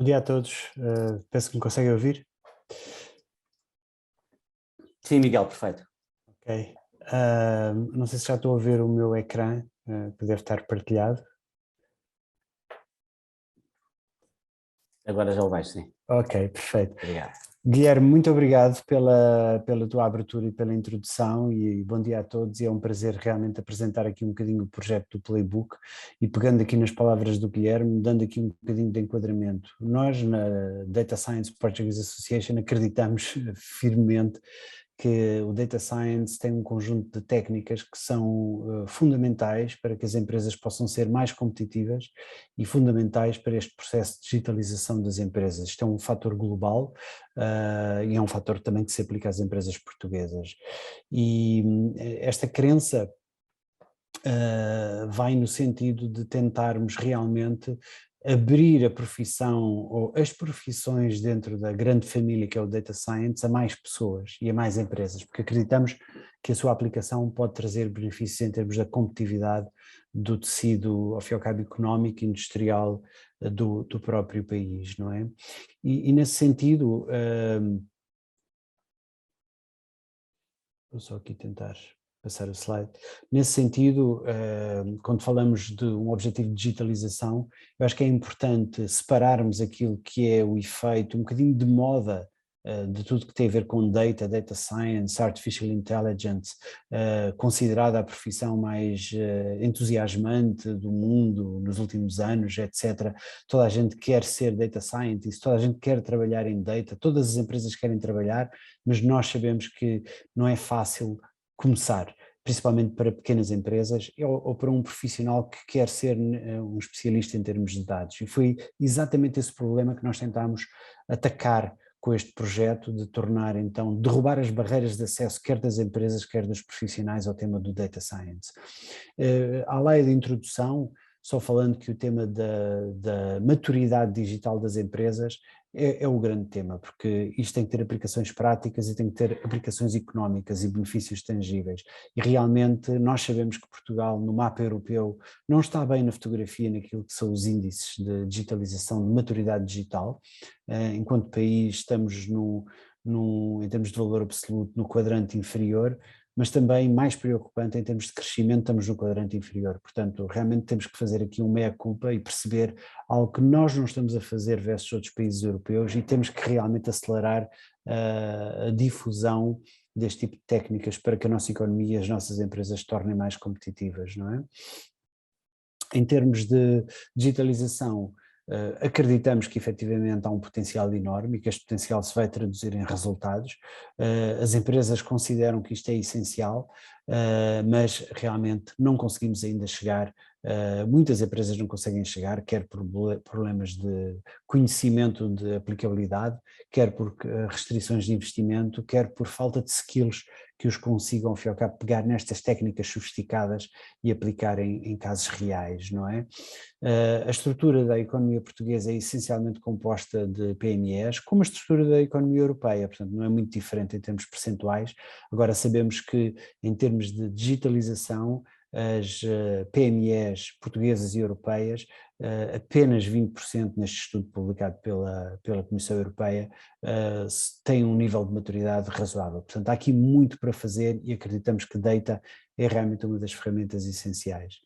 Bom dia a todos, penso que me conseguem ouvir. Sim, Miguel, perfeito. Ok. Não sei se já estou a ver o meu ecrã, que deve estar partilhado. Agora já o vais, sim. Ok, perfeito. Obrigado. Guilherme, muito obrigado pela tua abertura e pela introdução e bom dia a todos, e é um prazer realmente apresentar aqui um bocadinho o projeto do Playbook e pegando aqui nas palavras do Guilherme, dando aqui um bocadinho de enquadramento. Nós na Data Science Portuguese Association acreditamos firmemente que o Data Science tem um conjunto de técnicas que são fundamentais para que as empresas possam ser mais competitivas e fundamentais para este processo de digitalização das empresas. Isto é um fator global e é um fator também que se aplica às empresas portuguesas. E esta crença vai no sentido de tentarmos realmente abrir a profissão ou as profissões dentro da grande família que é o Data Science a mais pessoas e a mais empresas, porque acreditamos que a sua aplicação pode trazer benefícios em termos da competitividade do tecido, ao fim e ao cabo, económico e industrial do próprio país, não é? E nesse sentido, vou só aqui tentar passar o slide. Nesse sentido, quando falamos de um objetivo de digitalização, eu acho que é importante separarmos aquilo que é o efeito, um bocadinho de moda de tudo que tem a ver com data science, artificial intelligence, considerada a profissão mais entusiasmante do mundo nos últimos anos, etc. Toda a gente quer ser data scientist, toda a gente quer trabalhar em data, todas as empresas querem trabalhar, mas nós sabemos que não é fácil começar, principalmente para pequenas empresas ou para um profissional que quer ser um especialista em termos de dados. E foi exatamente esse problema que nós tentámos atacar com este projeto de tornar então, derrubar as barreiras de acesso quer das empresas, quer dos profissionais ao tema do Data Science. À lei de introdução, só falando que o tema da maturidade digital das empresas é o grande tema, porque isto tem que ter aplicações práticas e tem que ter aplicações económicas e benefícios tangíveis. E realmente nós sabemos que Portugal, no mapa europeu, não está bem na fotografia naquilo que são os índices de digitalização, de maturidade digital. Enquanto país estamos em termos de valor absoluto, no quadrante inferior, mas também mais preocupante em termos de crescimento, estamos no quadrante inferior. Portanto, realmente temos que fazer aqui um meia-culpa e perceber algo que nós não estamos a fazer versus outros países europeus e temos que realmente acelerar a difusão deste tipo de técnicas para que a nossa economia e as nossas empresas se tornem mais competitivas, não é? Em termos de digitalização, acreditamos que efetivamente há um potencial enorme e que este potencial se vai traduzir em resultados. As empresas consideram que isto é essencial, mas realmente não conseguimos ainda chegar. Muitas empresas não conseguem chegar, quer por problemas de conhecimento de aplicabilidade, quer por restrições de investimento, quer por falta de skills que os consigam, ao fim e ao cabo, pegar nestas técnicas sofisticadas e aplicar em casos reais, não é? A estrutura da economia portuguesa é essencialmente composta de PMEs, como a estrutura da economia europeia, portanto não é muito diferente em termos percentuais. Agora sabemos que em termos de digitalização, as PMEs portuguesas e europeias, apenas 20% neste estudo publicado pela Comissão Europeia, têm um nível de maturidade razoável. Portanto, há aqui muito para fazer e acreditamos que data é realmente uma das ferramentas essenciais.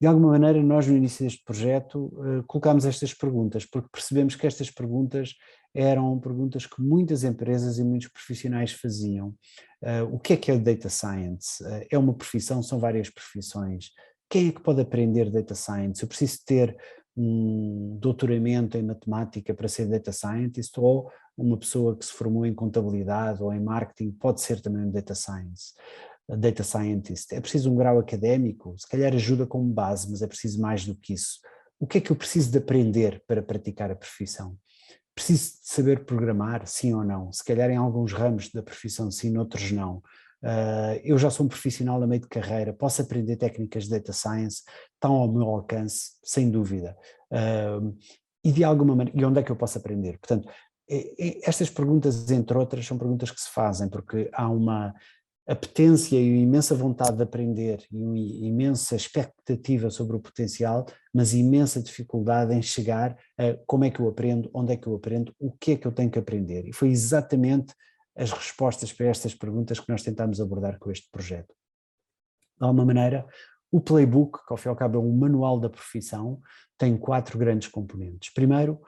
De alguma maneira, nós no início deste projeto colocámos estas perguntas, porque percebemos que estas perguntas eram perguntas que muitas empresas e muitos profissionais faziam. O que é o Data Science? É uma profissão, são várias profissões. Quem é que pode aprender Data Science? Eu preciso ter um doutoramento em matemática para ser Data Scientist, ou uma pessoa que se formou em contabilidade ou em marketing pode ser também um Data Science. Data Scientist. É preciso um grau académico? Se calhar ajuda como base, mas é preciso mais do que isso. O que é que eu preciso de aprender para praticar a profissão? Preciso de saber programar, sim ou não? Se calhar em alguns ramos da profissão sim, noutros não. Eu já sou um profissional a meio de carreira, posso aprender técnicas de Data Science, estão ao meu alcance, sem dúvida. E de alguma maneira, e onde é que eu posso aprender? Portanto, estas perguntas, entre outras, são perguntas que se fazem, porque há uma apetência e imensa vontade de aprender e uma imensa expectativa sobre o potencial, mas imensa dificuldade em chegar a como é que eu aprendo, onde é que eu aprendo, o que é que eu tenho que aprender. E foi exatamente as respostas para estas perguntas que nós tentámos abordar com este projeto. De alguma maneira, o playbook, que ao fim e ao cabo é um manual da profissão, tem 4 grandes componentes. Primeiro,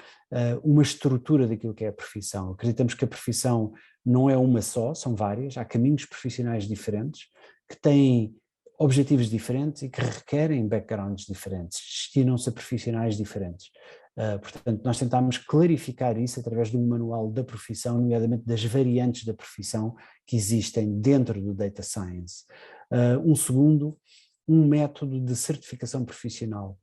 uma estrutura daquilo que é a profissão. Acreditamos que a profissão não é uma só, são várias, há caminhos profissionais diferentes, que têm objetivos diferentes e que requerem backgrounds diferentes, destinam-se a profissionais diferentes. Portanto, nós tentámos clarificar isso através de um manual da profissão, nomeadamente das variantes da profissão que existem dentro do Data Science. Um segundo, um método de certificação profissional.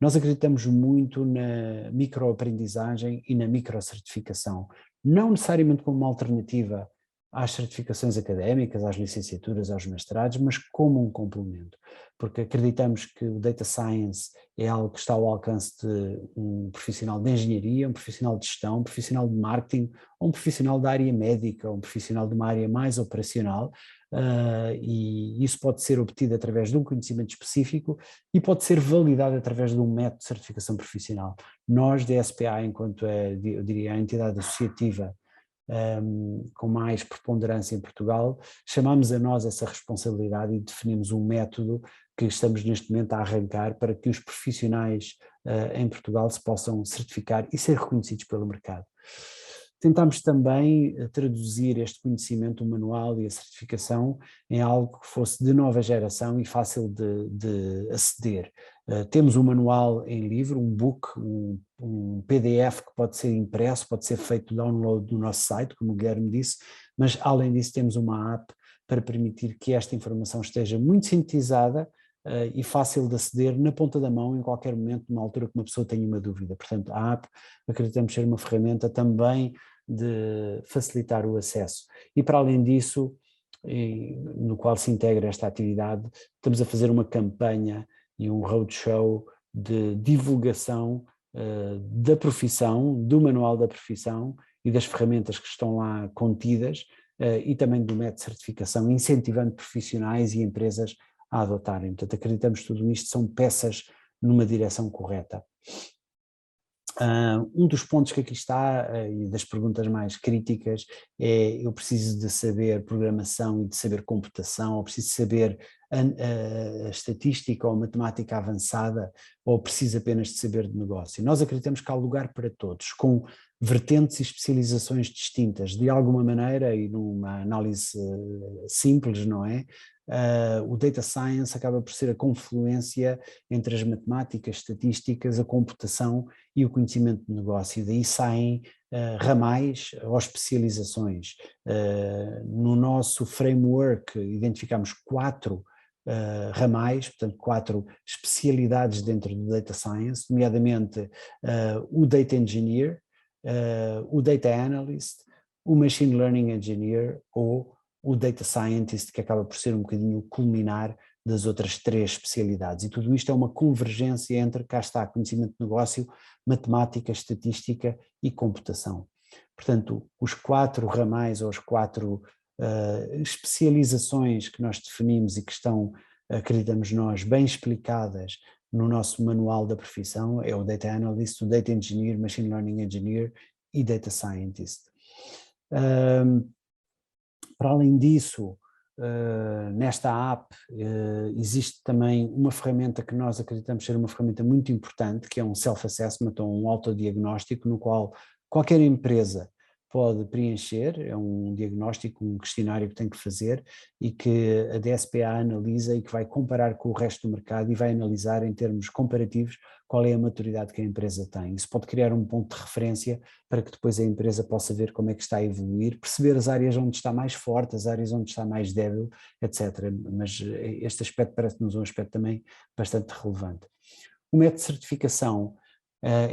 Nós acreditamos muito na microaprendizagem e na microcertificação, não necessariamente como uma alternativa às certificações académicas, às licenciaturas, aos mestrados, mas como um complemento, porque acreditamos que o Data Science é algo que está ao alcance de um profissional de engenharia, um profissional de gestão, um profissional de marketing, ou um profissional da área médica, ou um profissional de uma área mais operacional, e isso pode ser obtido através de um conhecimento específico e pode ser validado através de um método de certificação profissional. Nós, da SPA, enquanto eu diria, a entidade associativa com mais preponderância em Portugal, chamamos a nós essa responsabilidade e definimos um método que estamos neste momento a arrancar para que os profissionais em Portugal se possam certificar e ser reconhecidos pelo mercado. Tentámos também traduzir este conhecimento, o manual e a certificação, em algo que fosse de nova geração e fácil de aceder. Temos um manual em livro, um book, um PDF que pode ser impresso, pode ser feito download no nosso site, como o Guilherme disse, mas além disso temos uma app para permitir que esta informação esteja muito sintetizada e fácil de aceder na ponta da mão em qualquer momento, numa altura que uma pessoa tenha uma dúvida. Portanto, a app acreditamos ser uma ferramenta também de facilitar o acesso. E para além disso, no qual se integra esta atividade, estamos a fazer uma campanha e um roadshow de divulgação da profissão, do manual da profissão e das ferramentas que estão lá contidas e também do método de certificação, incentivando profissionais e empresas a adotarem. Portanto, acreditamos que tudo isto são peças numa direção correta. Um dos pontos que aqui está, e das perguntas mais críticas, é: eu preciso de saber programação e de saber computação, ou preciso saber a estatística ou a matemática avançada, ou preciso apenas de saber de negócio? Nós acreditamos que há lugar para todos, com vertentes e especializações distintas, de alguma maneira, e numa análise simples, não é? O Data Science acaba por ser a confluência entre as matemáticas, estatísticas, a computação e o conhecimento de negócio, e daí saem ramais ou especializações. No nosso framework identificamos 4 ramais, portanto 4 especialidades dentro do Data Science, nomeadamente o Data Engineer, o Data Analyst, o Machine Learning Engineer ou o Data Scientist, que acaba por ser um bocadinho o culminar das outras 3 especialidades. E tudo isto é uma convergência entre, cá está, conhecimento de negócio, matemática, estatística e computação. Portanto, os 4 ramais ou as 4 especializações que nós definimos e que estão, acreditamos nós, bem explicadas no nosso manual da profissão, é o Data Analyst, o Data Engineer, Machine Learning Engineer e Data Scientist. Para além disso, nesta app existe também uma ferramenta que nós acreditamos ser uma ferramenta muito importante, que é um self-assessment ou um autodiagnóstico, no qual qualquer empresa pode preencher, é um diagnóstico, um questionário que tem que fazer e que a DSPA analisa e que vai comparar com o resto do mercado e vai analisar em termos comparativos qual é a maturidade que a empresa tem. Isso pode criar um ponto de referência para que depois a empresa possa ver como é que está a evoluir, perceber as áreas onde está mais forte, as áreas onde está mais débil, etc. Mas este aspecto parece-nos um aspecto também bastante relevante. O método de certificação,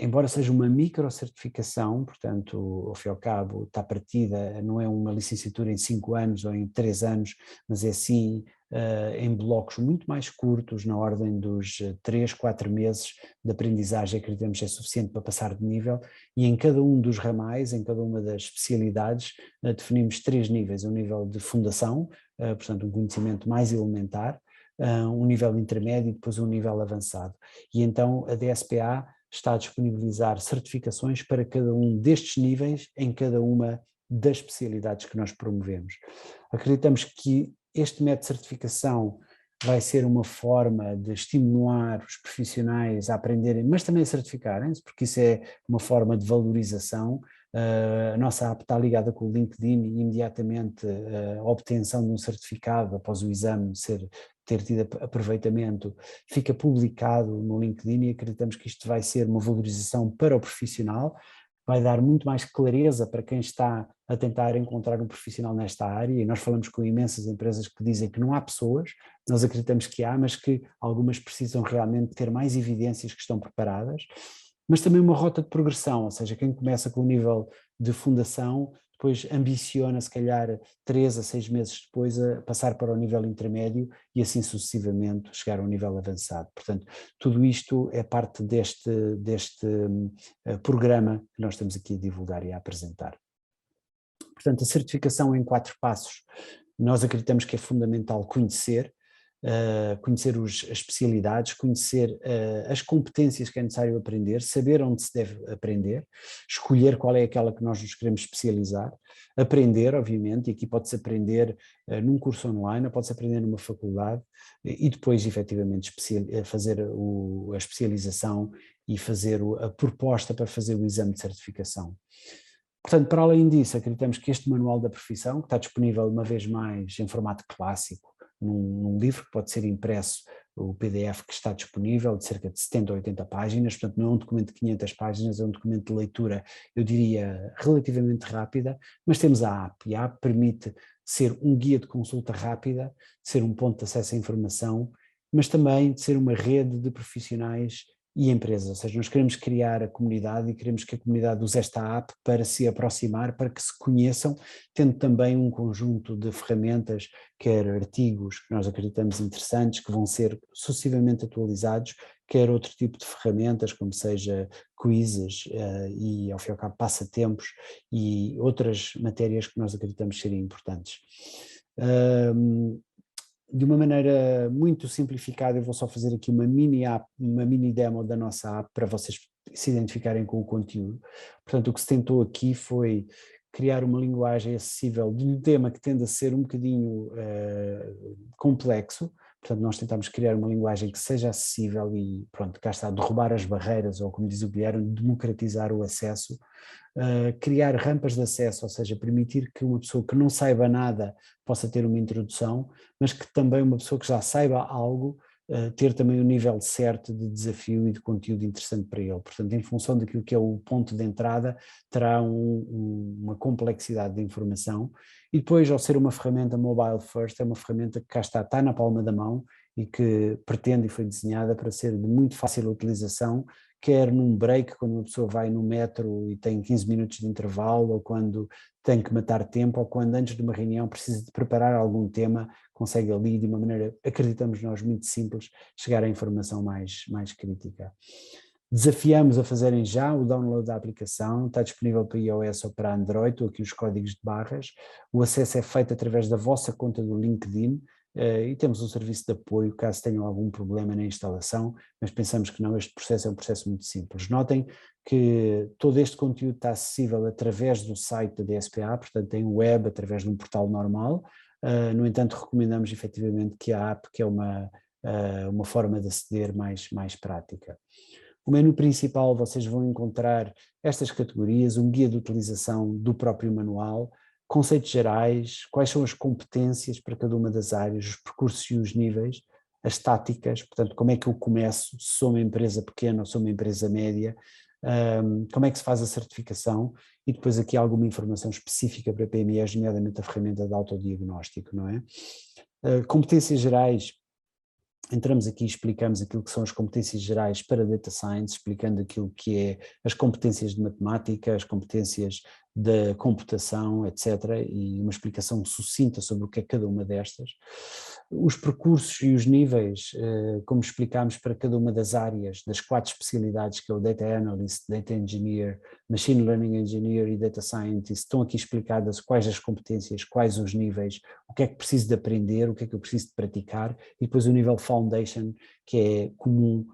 embora seja uma microcertificação, portanto, ao fim e ao cabo, está partida, não é uma licenciatura em 5 anos ou em 3 anos, mas é sim em blocos muito mais curtos, na ordem dos 3, 4 meses de aprendizagem, acreditamos que é suficiente para passar de nível, e em cada um dos ramais, em cada uma das especialidades, definimos 3 níveis: um nível de fundação, portanto um conhecimento mais elementar, um nível intermédio e depois um nível avançado. E então a DSPA está a disponibilizar certificações para cada um destes níveis em cada uma das especialidades que nós promovemos. Acreditamos que este método de certificação vai ser uma forma de estimular os profissionais a aprenderem, mas também a certificarem-se, porque isso é uma forma de valorização. A nossa app está ligada com o LinkedIn e imediatamente a obtenção de um certificado após o exame ter tido aproveitamento fica publicado no LinkedIn, e acreditamos que isto vai ser uma valorização para o profissional, vai dar muito mais clareza para quem está a tentar encontrar um profissional nesta área, e nós falamos com imensas empresas que dizem que não há pessoas, nós acreditamos que há, mas que algumas precisam realmente ter mais evidências que estão preparadas, mas também uma rota de progressão, ou seja, quem começa com o nível de fundação, depois ambiciona se calhar 3 a 6 meses depois a passar para o nível intermédio e assim sucessivamente chegar ao nível avançado. Portanto, tudo isto é parte deste programa que nós estamos aqui a divulgar e a apresentar. Portanto, a certificação em 4 passos, nós acreditamos que é fundamental conhecer as especialidades, conhecer as competências que é necessário aprender, saber onde se deve aprender, escolher qual é aquela que nós nos queremos especializar, aprender, obviamente, e aqui pode-se aprender num curso online, ou pode-se aprender numa faculdade, e depois efetivamente fazer a especialização e fazer a proposta para fazer o exame de certificação. Portanto, para além disso, acreditamos que este manual da profissão, que está disponível uma vez mais em formato clássico, num livro que pode ser impresso, o PDF que está disponível, de cerca de 70 ou 80 páginas, portanto não é um documento de 500 páginas, é um documento de leitura, eu diria, relativamente rápida, mas temos a app, e a app permite ser um guia de consulta rápida, ser um ponto de acesso à informação, mas também de ser uma rede de profissionais e empresas, ou seja, nós queremos criar a comunidade e queremos que a comunidade use esta app para se aproximar, para que se conheçam, tendo também um conjunto de ferramentas, quer artigos que nós acreditamos interessantes, que vão ser sucessivamente atualizados, quer outro tipo de ferramentas, como seja quizzes e, ao fim e ao cabo, passatempos e outras matérias que nós acreditamos serem importantes. De uma maneira muito simplificada, eu vou só fazer aqui uma mini demo da nossa app para vocês se identificarem com o conteúdo. Portanto, o que se tentou aqui foi criar uma linguagem acessível de um tema que tende a ser um bocadinho complexo. Portanto, nós tentamos criar uma linguagem que seja acessível e, pronto, cá está, derrubar as barreiras, ou como diz o Guilherme, democratizar o acesso, criar rampas de acesso, ou seja, permitir que uma pessoa que não saiba nada possa ter uma introdução, mas que também uma pessoa que já saiba algo, ter também o nível certo de desafio e de conteúdo interessante para ele. Portanto, em função daquilo que é o ponto de entrada, terá uma complexidade de informação, e depois, ao ser uma ferramenta mobile first, é uma ferramenta que cá está na palma da mão e que pretende e foi desenhada para ser de muito fácil utilização, quer num break, quando uma pessoa vai no metro e tem 15 minutos de intervalo, ou quando tem que matar tempo, ou quando antes de uma reunião precisa de preparar algum tema, consegue ali, de uma maneira, acreditamos nós, muito simples, chegar à informação mais crítica. Desafiamos a fazerem já o download da aplicação, está disponível para iOS ou para Android, estou aqui os códigos de barras, o acesso é feito através da vossa conta do LinkedIn, e temos um serviço de apoio caso tenham algum problema na instalação, mas pensamos que não, este processo é um processo muito simples. Notem que todo este conteúdo está acessível através do site da DSPA, portanto tem web através de um portal normal, no entanto recomendamos efetivamente que a app, que é uma forma de aceder mais prática. O menu principal vocês vão encontrar estas categorias, um guia de utilização do próprio manual, conceitos gerais, quais são as competências para cada uma das áreas, os percursos e os níveis, as táticas, portanto, como é que eu começo, se sou uma empresa pequena ou sou uma empresa média, como é que se faz a certificação, e depois aqui alguma informação específica para PMEs, nomeadamente a ferramenta de autodiagnóstico, não é? Competências gerais, entramos aqui e explicamos aquilo que são as competências gerais para Data Science, explicando aquilo que é as competências de matemática, as competências da computação, etc., e uma explicação sucinta sobre o que é cada uma destas. Os percursos e os níveis, como explicámos para cada uma das áreas, das 4 especialidades, que é o Data Analyst, Data Engineer, Machine Learning Engineer e Data Scientist, estão aqui explicadas quais as competências, quais os níveis, o que é que preciso de aprender, o que é que eu preciso de praticar, e depois o nível Foundation, que é comum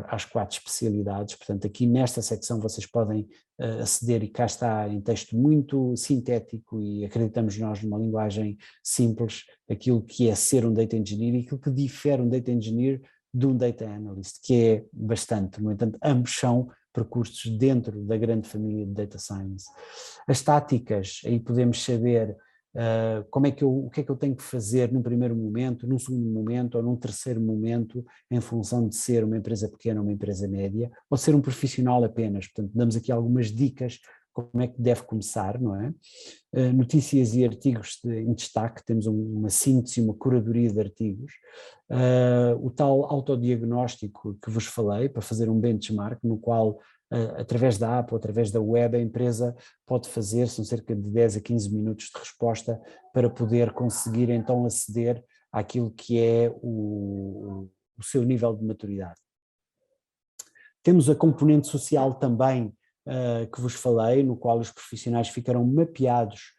às 4 especialidades. Portanto, aqui nesta secção vocês podem aceder, e cá está em texto muito sintético, e acreditamos nós numa linguagem simples, aquilo que é ser um Data Engineer e aquilo que difere um Data Engineer de um Data Analyst, que é bastante. No entanto, ambos são percursos dentro da grande família de Data Science. As táticas, aí podemos saber o que é que eu tenho que fazer num primeiro momento, num segundo momento ou num terceiro momento, em função de ser uma empresa pequena ou uma empresa média, ou ser um profissional apenas. Portanto, damos aqui algumas dicas como é que deve começar, não é? Notícias e artigos em destaque, temos uma síntese, uma curadoria de artigos, o tal autodiagnóstico que vos falei, para fazer um benchmark, no qual através da app ou através da web a empresa pode fazer, são cerca de 10 a 15 minutos de resposta, para poder conseguir então aceder àquilo que é o seu nível de maturidade. Temos a componente social também, que vos falei, no qual os profissionais ficarão mapeados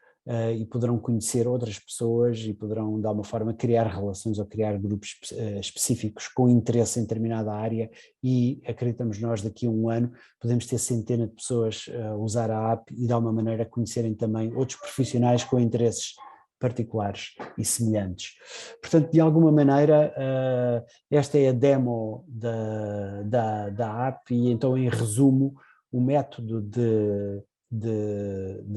e poderão conhecer outras pessoas e poderão, de alguma forma, criar relações ou criar grupos específicos com interesse em determinada área, e acreditamos nós, daqui a um ano, podemos ter centenas de pessoas a usar a app e, de alguma maneira, conhecerem também outros profissionais com interesses particulares e semelhantes. Portanto, de alguma maneira, esta é a demo da app, e então, em resumo, o método de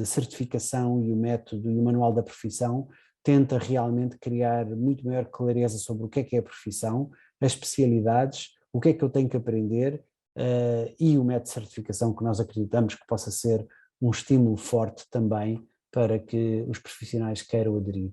certificação e o método e o manual da profissão tenta realmente criar muito maior clareza sobre o que é a profissão, as especialidades, o que é que eu tenho que aprender, e o método de certificação, que nós acreditamos que possa ser um estímulo forte também para que os profissionais queiram aderir.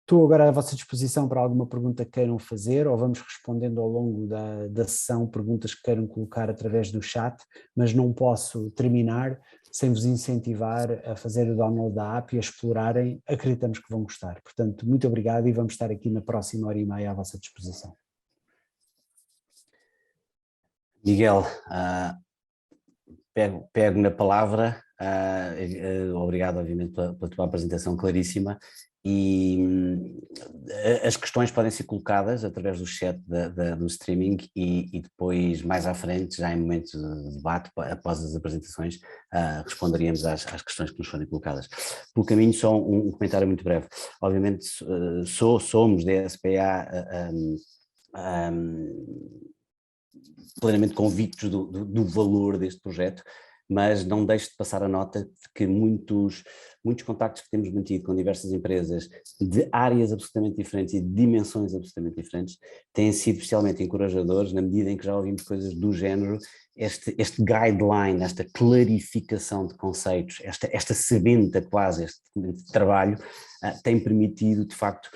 Estou agora à vossa disposição para alguma pergunta que queiram fazer, ou vamos respondendo ao longo da sessão perguntas que queiram colocar através do chat, mas não posso terminar sem vos incentivar a fazer o download da app e a explorarem. Acreditamos que vão gostar. Portanto, muito obrigado, e vamos estar aqui na próxima hora e meia à vossa disposição. Miguel, pego na palavra, obrigado obviamente pela tua apresentação claríssima, e as questões podem ser colocadas através do chat do streaming, e depois, mais à frente, já em momentos de debate, após as apresentações, responderíamos às questões que nos forem colocadas. Pelo caminho, só um comentário muito breve. Obviamente somos da SPA plenamente convictos do valor deste projeto, mas não deixo de passar a nota de que muitos contactos que temos mantido com diversas empresas de áreas absolutamente diferentes e de dimensões absolutamente diferentes têm sido especialmente encorajadores, na medida em que já ouvimos coisas do género. Este guideline, esta clarificação de conceitos, esta sebenta quase, este documento de trabalho, tem permitido, de facto,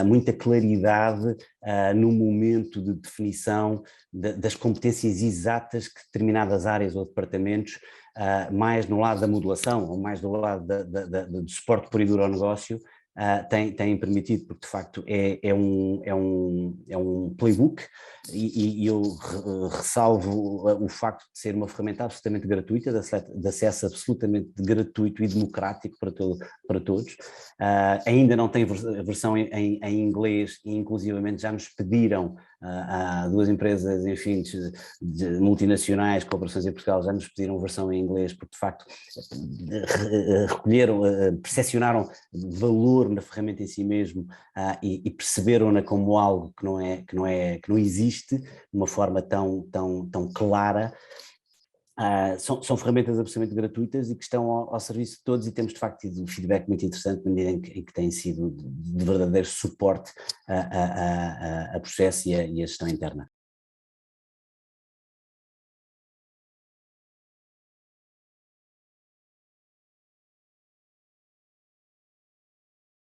muita claridade no momento de definição das competências exatas que determinadas áreas ou departamentos, mais no lado da modulação ou mais do lado do suporte puro e duro ao negócio, têm permitido, porque de facto é um playbook, e eu ressalvo o facto de ser uma ferramenta absolutamente gratuita, de acesso absolutamente gratuito e democrático para todos. Ainda não tem versão em inglês, e inclusivamente já nos pediram, há 2 empresas, enfim, de multinacionais com operações em Portugal, já nos pediram versão em inglês, porque de facto recolheram, percepcionaram valor na ferramenta em si mesmo, e perceberam-na como algo que não existe de uma forma tão clara. São ferramentas absolutamente gratuitas e que estão ao serviço de todos, e temos de facto tido um feedback muito interessante na medida em que têm sido de verdadeiro suporte a processo e a gestão interna.